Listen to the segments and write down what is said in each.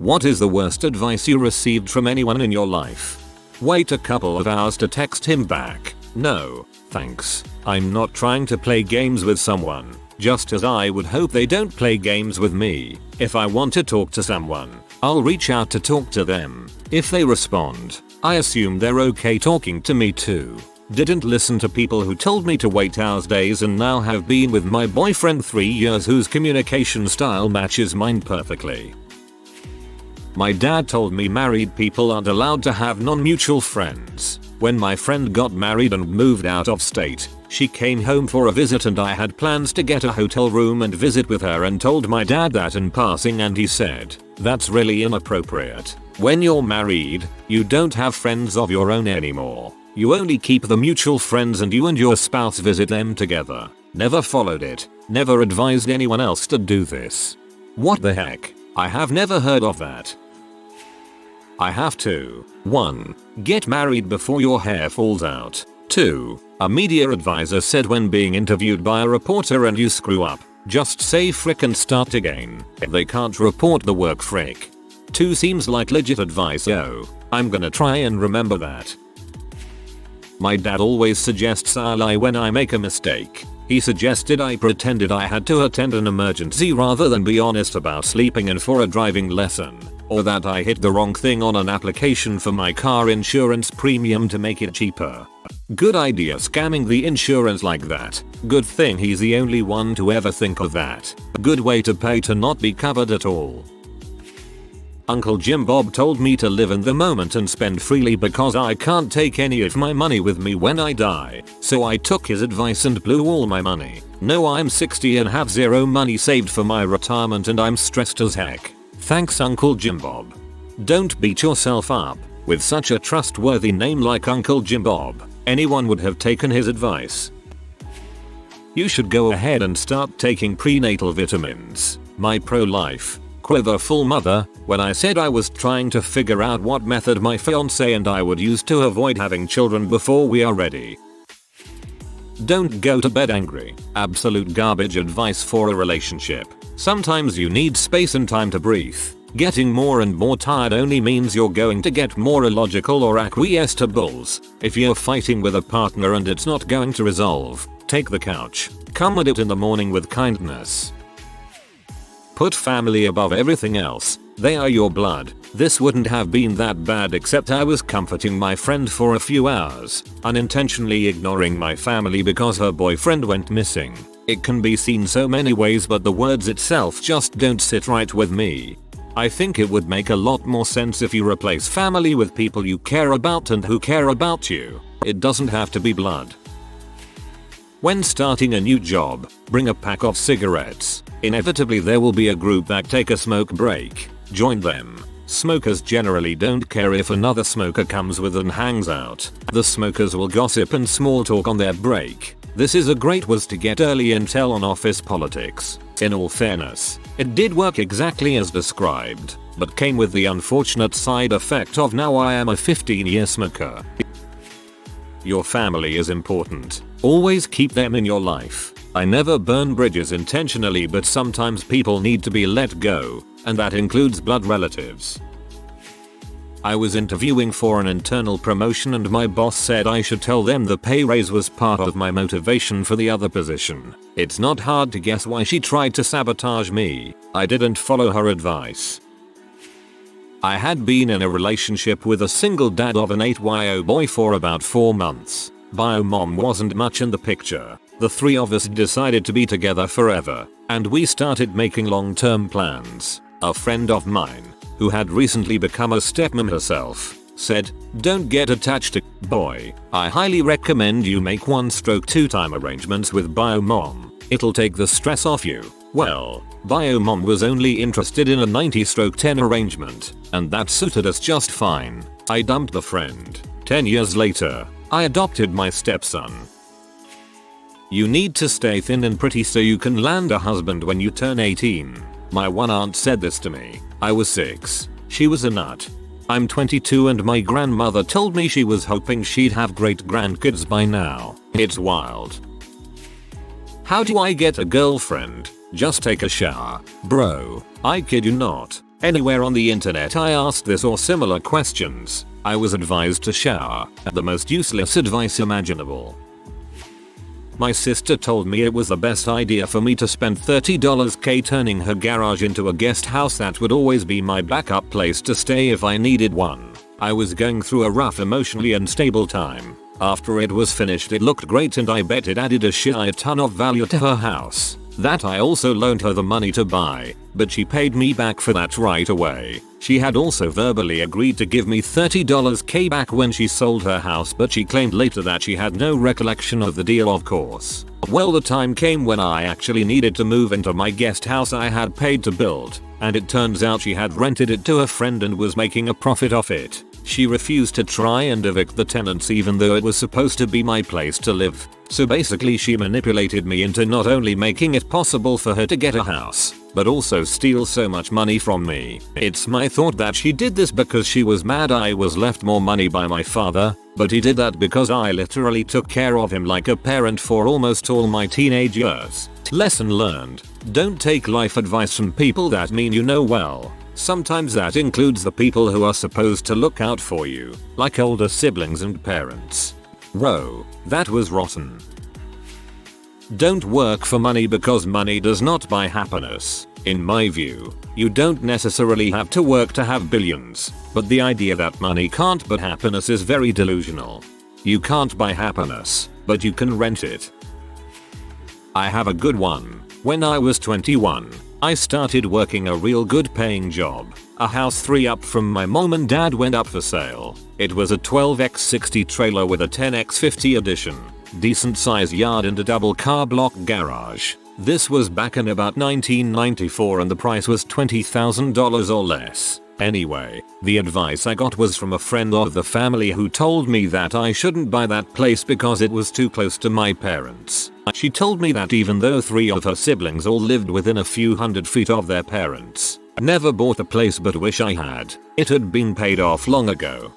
What is the worst advice you received from anyone in your life? Wait a couple of hours to text him back. No, thanks. I'm not trying to play games with someone, just as I would hope they don't play games with me. If I want to talk to someone, I'll reach out to talk to them. If they respond, I assume they're okay talking to me too. Didn't listen to people who told me to wait hours, days, and now have been with my boyfriend 3 years whose communication style matches mine perfectly. My dad told me married people aren't allowed to have non-mutual friends. When my friend got married and moved out of state, she came home for a visit and I had plans to get a hotel room and visit with her and told my dad that in passing, and he said, "That's really inappropriate. When you're married, you don't have friends of your own anymore. You only keep the mutual friends and you and your spouse visit them together." Never followed it. Never advised anyone else to do this. What the heck? I have never heard of that. I have to. 1. Get married before your hair falls out. 2. A media advisor said when being interviewed by a reporter and you screw up, just say frick and start again. They can't report the work frick. 2 seems like legit advice. Oh, I'm gonna try and remember that. My dad always suggests I lie when I make a mistake. He suggested I pretended I had to attend an emergency rather than be honest about sleeping in for a driving lesson, or that I hit the wrong thing on an application for my car insurance premium to make it cheaper. Good idea scamming the insurance like that. Good thing he's the only one to ever think of that. Good way to pay to not be covered at all. Uncle Jim Bob told me to live in the moment and spend freely because I can't take any of my money with me when I die. So I took his advice and blew all my money. No, I'm 60 and have zero money saved for my retirement and I'm stressed as heck. Thanks Uncle Jim Bob. Don't beat yourself up. With such a trustworthy name like Uncle Jim Bob, anyone would have taken his advice. You should go ahead and start taking prenatal vitamins. My pro-life, quiverful mother, when I said I was trying to figure out what method my fiance and I would use to avoid having children before we are ready. Don't go to bed angry. Absolute garbage advice for a relationship. Sometimes you need space and time to breathe. Getting more and more tired only means you're going to get more illogical or acquiesce to bulls. If you're fighting with a partner and it's not going to resolve, take the couch. Come at it in the morning with kindness. Put family above everything else. They are your blood. This wouldn't have been that bad except I was comforting my friend for a few hours, unintentionally ignoring my family because her boyfriend went missing. It can be seen so many ways, but the words itself just don't sit right with me. I think it would make a lot more sense if you replace family with people you care about and who care about you. It doesn't have to be blood. When starting a new job, bring a pack of cigarettes. Inevitably there will be a group that take a smoke break. Join them. Smokers generally don't care if another smoker comes with and hangs out. The smokers will gossip and small talk on their break. This is a great way to get early intel on office politics. In all fairness, it did work exactly as described, but came with the unfortunate side effect of now I am a 15-year smoker. Your family is important. Always keep them in your life. I never burn bridges intentionally, but sometimes people need to be let go, and that includes blood relatives. I was interviewing for an internal promotion and my boss said I should tell them the pay raise was part of my motivation for the other position. It's not hard to guess why she tried to sabotage me. I didn't follow her advice. I had been in a relationship with a single dad of an 8-year-old boy for about 4 months. Bio mom wasn't much in the picture. The 3 of us decided to be together forever, and we started making long-term plans. A friend of mine, who had recently become a stepmom herself, said, "Don't get attached to boy. I highly recommend you make 1/2-time arrangements with bio mom. It'll take the stress off you." Well, bio mom was only interested in a 90/10 arrangement, and that suited us just fine. I dumped the friend. 10 years later, I adopted my stepson. You need to stay thin and pretty so you can land a husband when you turn 18. My one aunt said this to me. I was 6. She was a nut. I'm 22 and my grandmother told me she was hoping she'd have great grandkids by now. It's wild. How do I get a girlfriend? Just take a shower. Bro, I kid you not. Anywhere on the internet I asked this or similar questions, I was advised to shower at the most useless advice imaginable. My sister told me it was the best idea for me to spend $30k turning her garage into a guest house that would always be my backup place to stay if I needed one. I was going through a rough emotionally unstable time. After it was finished it looked great and I bet it added a shit ton of value to her house. That I also loaned her the money to buy, but she paid me back for that right away. She had also verbally agreed to give me $30k back when she sold her house, but she claimed later that she had no recollection of the deal, of course. Well, the time came when I actually needed to move into my guest house I had paid to build, and it turns out she had rented it to a friend and was making a profit off it. She refused to try and evict the tenants even though it was supposed to be my place to live. So basically she manipulated me into not only making it possible for her to get a house, but also steal so much money from me. It's my thought that she did this because she was mad I was left more money by my father, but he did that because I literally took care of him like a parent for almost all my teenage years. Lesson learned: don't take life advice from people that mean you know well. Sometimes that includes the people who are supposed to look out for you, like older siblings and parents. Whoa, that was rotten. Don't work for money because money does not buy happiness. In my view, you don't necessarily have to work to have billions, but the idea that money can't buy happiness is very delusional. You can't buy happiness, but you can rent it. I have a good one. When I was 21, I started working a real good paying job. A house 3 up from my mom and dad went up for sale. It was a 12x60 trailer with a 10x50 addition, decent size yard and a double car block garage. This was back in about 1994 and the price was $20,000 or less. Anyway, the advice I got was from a friend of the family who told me that I shouldn't buy that place because it was too close to my parents. She told me that even though 3 of her siblings all lived within a few hundred feet of their parents, I never bought the place but wish I had. It had been paid off long ago.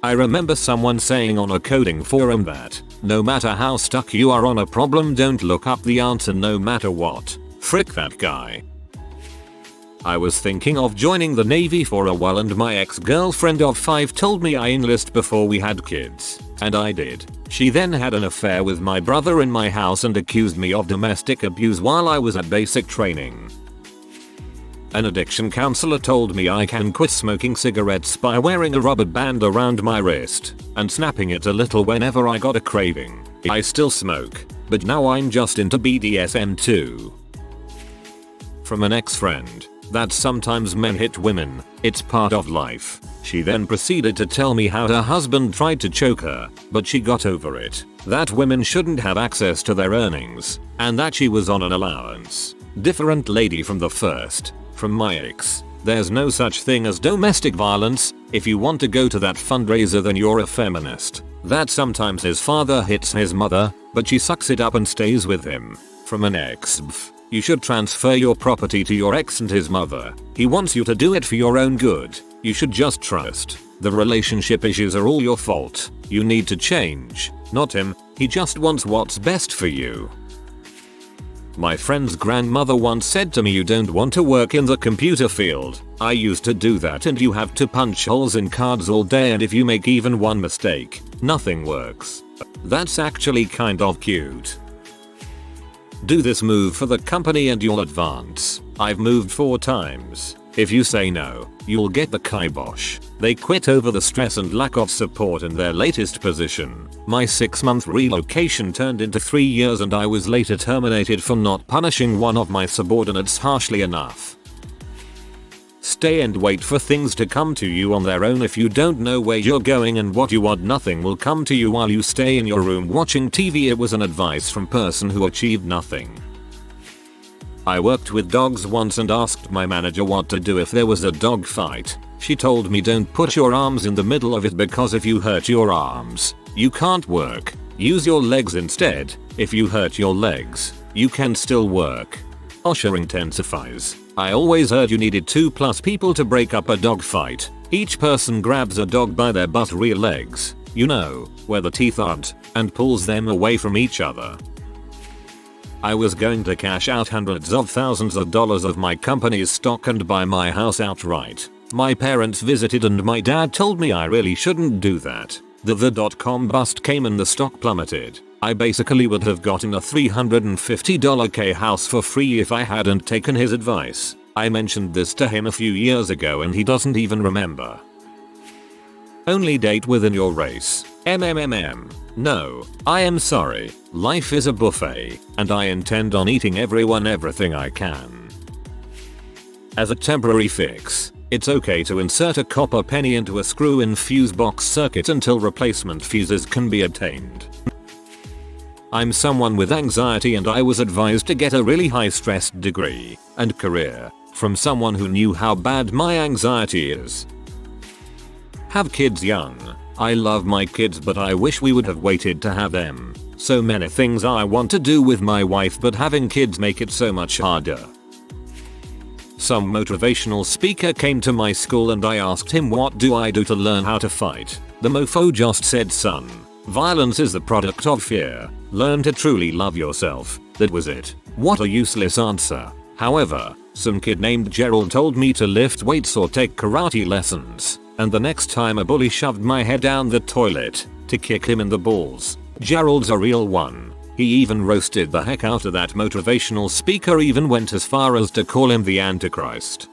I remember someone saying on a coding forum that, no matter how stuck you are on a problem, don't look up the answer no matter what. Frick that guy. I was thinking of joining the Navy for a while and my ex-girlfriend of 5 told me I enlist before we had kids. And I did. She then had an affair with my brother in my house and accused me of domestic abuse while I was at basic training. An addiction counselor told me I can quit smoking cigarettes by wearing a rubber band around my wrist and snapping it a little whenever I got a craving. I still smoke, but now I'm just into BDSM too. From an ex-friend: that sometimes men hit women, it's part of life. She then proceeded to tell me how her husband tried to choke her, but she got over it, that women shouldn't have access to their earnings, and that she was on an allowance. Different lady from the first. From my ex: there's no such thing as domestic violence. If you want to go to that fundraiser then you're a feminist. That sometimes his father hits his mother, but she sucks it up and stays with him. From an ex: you should transfer your property to your ex and his mother. He wants you to do it for your own good. You should just trust. The relationship issues are all your fault. You need to change, not him. He just wants what's best for you. My friend's grandmother once said to me, you don't want to work in the computer field. I used to do that and you have to punch holes in cards all day and if you make even one mistake, nothing works. That's actually kind of cute. Do this move for the company and you'll advance. I've moved 4 times. If you say no, you'll get the kibosh. They quit over the stress and lack of support in their latest position. My 6-month relocation turned into 3 years and I was later terminated for not punishing one of my subordinates harshly enough. Stay and wait for things to come to you on their own. If you don't know where you're going and what you want, nothing will come to you while you stay in your room watching TV. It was an advice from person who achieved nothing. I worked with dogs once and asked my manager what to do if there was a dog fight. She told me don't put your arms in the middle of it because if you hurt your arms, you can't work. Use your legs instead. If you hurt your legs, you can still work. OSHA intensifies. I always heard you needed 2+ people to break up a dog fight. Each person grabs a dog by their butt rear legs, you know, where the teeth aren't, and pulls them away from each other. I was going to cash out hundreds of thousands of dollars of my company's stock and buy my house outright. My parents visited and my dad told me I really shouldn't do that. The dot-com bust came and the stock plummeted. I basically would have gotten a $350 K house for free if I hadn't taken his advice. I mentioned this to him a few years ago and he doesn't even remember. Only date within your race. No, I am sorry. Life is a buffet, and I intend on eating everything I can. As a temporary fix, it's okay to insert a copper penny into a screw-in fuse box circuit until replacement fuses can be obtained. I'm someone with anxiety and I was advised to get a really high-stress degree and career from someone who knew how bad my anxiety is. Have kids young. I love my kids but I wish we would have waited to have them. So many things I want to do with my wife but having kids make it so much harder. Some motivational speaker came to my school and I asked him what do I do to learn how to fight. The mofo just said, son, violence is the product of fear. Learn to truly love yourself. That was it. What a useless answer. However, some kid named Gerald told me to lift weights or take karate lessons. And the next time a bully shoved my head down the toilet, to kick him in the balls. Gerald's a real one. He even roasted the heck out of that motivational speaker, even went as far as to call him the Antichrist.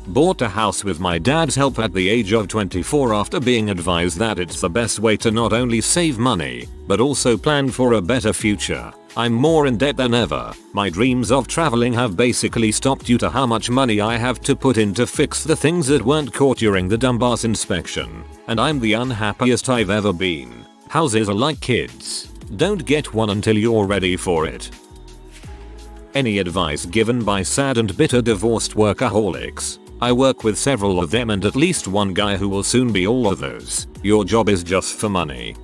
Bought a house with my dad's help at the age of 24 after being advised that it's the best way to not only save money, but also plan for a better future. I'm more in debt than ever. My dreams of traveling have basically stopped due to how much money I have to put in to fix the things that weren't caught during the dumbass inspection. And I'm the unhappiest I've ever been. Houses are like kids. Don't get one until you're ready for it. Any advice given by sad and bitter divorced workaholics? I work with several of them and at least one guy who will soon be all of those. Your job is just for money.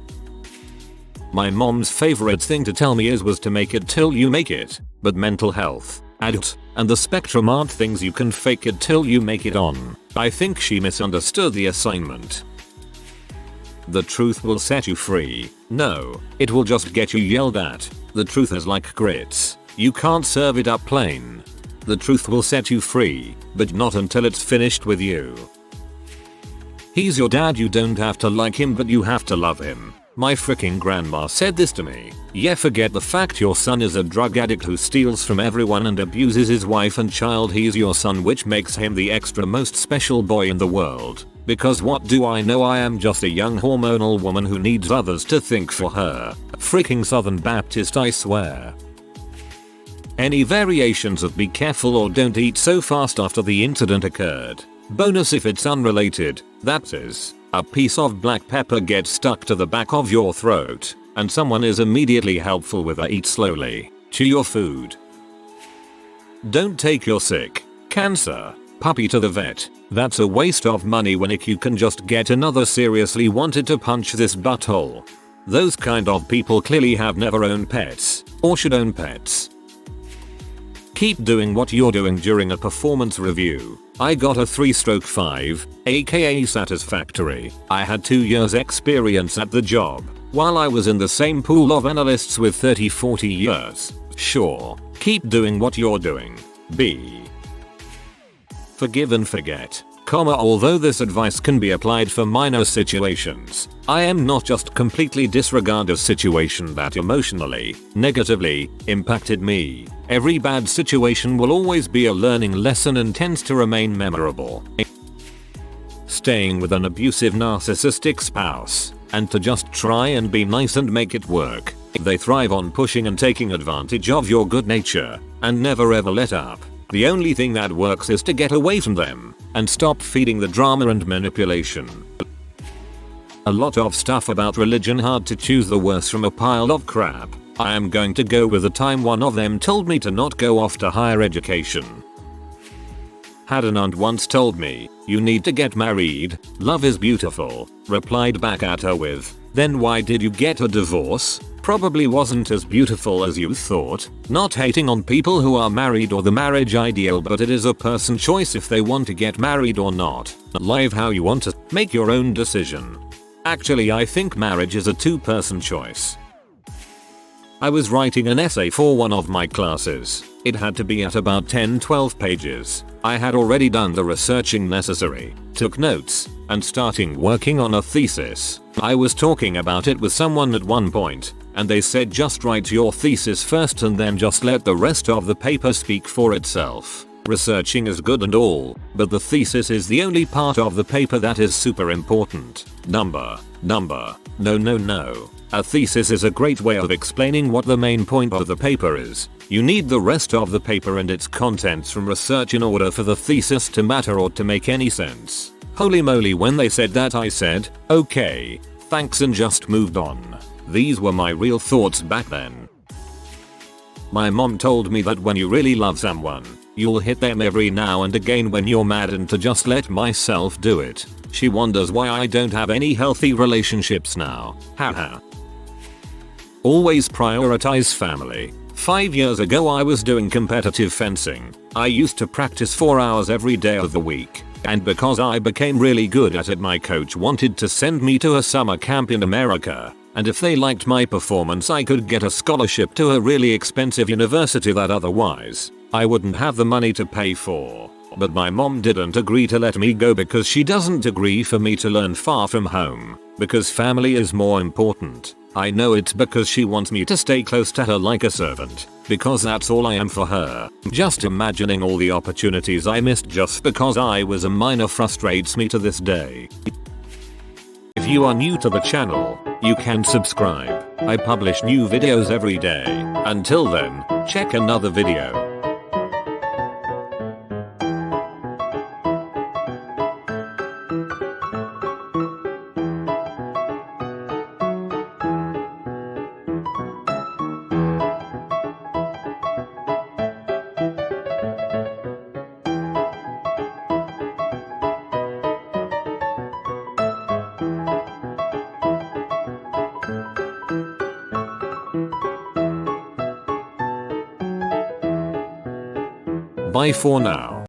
My mom's favorite thing to tell me was to make it till you make it, but mental health, adult, and the spectrum aren't things you can fake it till you make it on. I think she misunderstood the assignment. The truth will set you free. No, it will just get you yelled at. The truth is like grits. You can't serve it up plain. The truth will set you free, but not until it's finished with you. He's your dad, you don't have to like him but you have to love him. My freaking grandma said this to me. Yeah, forget the fact your son is a drug addict who steals from everyone and abuses his wife and child. He's your son, which makes him the extra most special boy in the world. Because what do I know, I am just a young hormonal woman who needs others to think for her. Freaking Southern Baptist, I swear. Any variations of be careful or don't eat so fast after the incident occurred? Bonus if it's unrelated, that is, a piece of black pepper gets stuck to the back of your throat, and someone is immediately helpful with a eat slowly, chew your food. Don't take your sick, cancer, puppy to the vet. That's a waste of money when you can just get another seriously wanted to punch this butthole. Those kind of people clearly have never owned pets, or should own pets. Keep doing what you're doing during a performance review. I got a 3/5, aka satisfactory. I had 2 years experience at the job, while I was in the same pool of analysts with 30-40 years. Sure, keep doing what you're doing. B. Forgive and forget. Although this advice can be applied for minor situations, I am not just completely disregard a situation that emotionally, negatively, impacted me. Every bad situation will always be a learning lesson and tends to remain memorable. Staying with an abusive narcissistic spouse, and to just try and be nice and make it work. They thrive on pushing and taking advantage of your good nature, and never ever let up. The only thing that works is to get away from them, and stop feeding the drama and manipulation. A lot of stuff about religion, hard to choose the worst from a pile of crap. I am going to go with the time one of them told me to not go off to higher education. Had an aunt once told me, you need to get married, love is beautiful. Replied back at her with, then why did you get a divorce? Probably wasn't as beautiful as you thought. Not hating on people who are married or the marriage ideal, but it is a person choice if they want to get married or not. Live how you want to, make your own decision. Actually, I think marriage is a 2-person choice. I was writing an essay for one of my classes. It had to be at about 10-12 pages. I had already done the researching necessary, took notes, and starting working on a thesis. I was talking about it with someone at one point, and they said just write your thesis first and then just let the rest of the paper speak for itself. Researching is good and all, but the thesis is the only part of the paper that is super important. No. A thesis is a great way of explaining what the main point of the paper is. You need the rest of the paper and its contents from research in order for the thesis to matter or to make any sense. Holy moly, when they said that I said, okay, thanks, and just moved on. These were my real thoughts back then. My mom told me that when you really love someone, you'll hit them every now and again when you're mad, and to just let myself do it. She wonders why I don't have any healthy relationships now. Haha. Always prioritize family. 5 years ago I was doing competitive fencing. I used to practice 4 hours every day of the week. And because I became really good at it, my coach wanted to send me to a summer camp in America. And if they liked my performance, I could get a scholarship to a really expensive university that otherwise I wouldn't have the money to pay for. But my mom didn't agree to let me go because she doesn't agree for me to learn far from home, because family is more important. I know it's because she wants me to stay close to her like a servant, because that's all I am for her. Just imagining all the opportunities I missed just because I was a minor frustrates me to this day. If you are new to the channel, you can subscribe. I publish new videos every day. Until then, check another video. Bye for now.